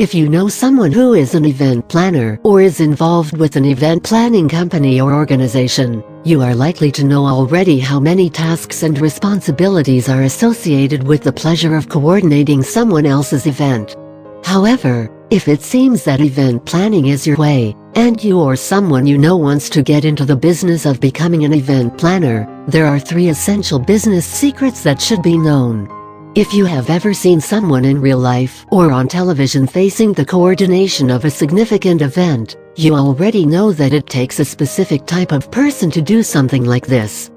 If you know someone who is an event planner or is involved with an event planning company or organization, you are likely to know already how many tasks and responsibilities are associated with the pleasure of coordinating someone else's event. However, if it seems that event planning is your way, and you or someone you know wants to get into the business of becoming an event planner, there are 3 essential business secrets that should be known. If you have ever seen someone in real life or on television facing the coordination of a significant event, you already know that it takes a specific type of person to do something like this.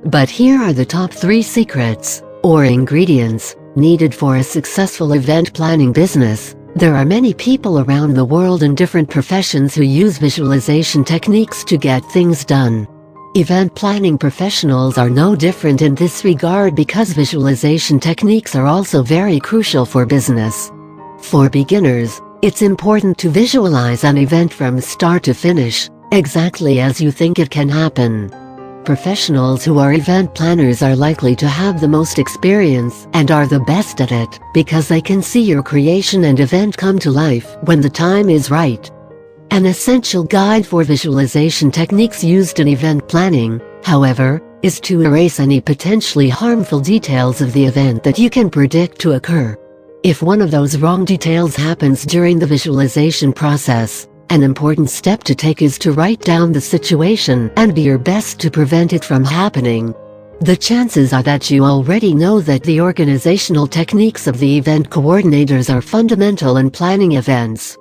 But here are the top 3 secrets, or ingredients, needed for a successful event planning business. There are many people around the world in different professions who use visualization techniques to get things done. Event planning professionals are no different in this regard because visualization techniques are also very crucial for business. For beginners, it's important to visualize an event from start to finish, exactly as you think it can happen. Professionals who are event planners are likely to have the most experience and are the best at it because they can see your creation and event come to life when the time is right. An essential guide for visualization techniques used in event planning, however, is to erase any potentially harmful details of the event that you can predict to occur. If one of those wrong details happens during the visualization process, an important step to take is to write down the situation and do your best to prevent it from happening. The chances are that you already know that the organizational techniques of the event coordinators are fundamental in planning events.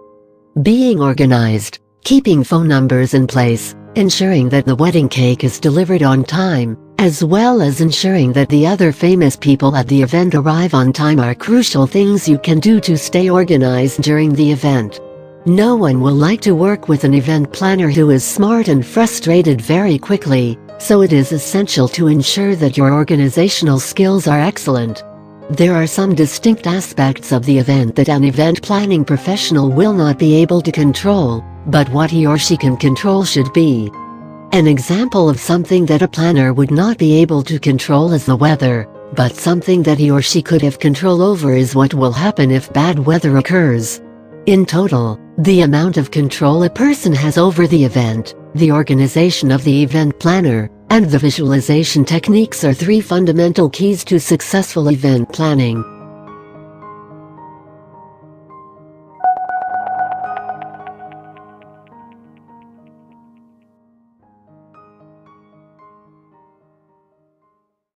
Being organized, keeping phone numbers in place, ensuring that the wedding cake is delivered on time, as well as ensuring that the other famous people at the event arrive on time are crucial things you can do to stay organized during the event. No one will like to work with an event planner who is smart and frustrated very quickly, so it is essential to ensure that your organizational skills are excellent. There are some distinct aspects of the event that an event planning professional will not be able to control, but what he or she can control should be. An example of something that a planner would not be able to control is the weather, but something that he or she could have control over is what will happen if bad weather occurs. In total, the amount of control a person has over the event, the organization of the event planner, and the visualization techniques are 3 fundamental keys to successful event planning.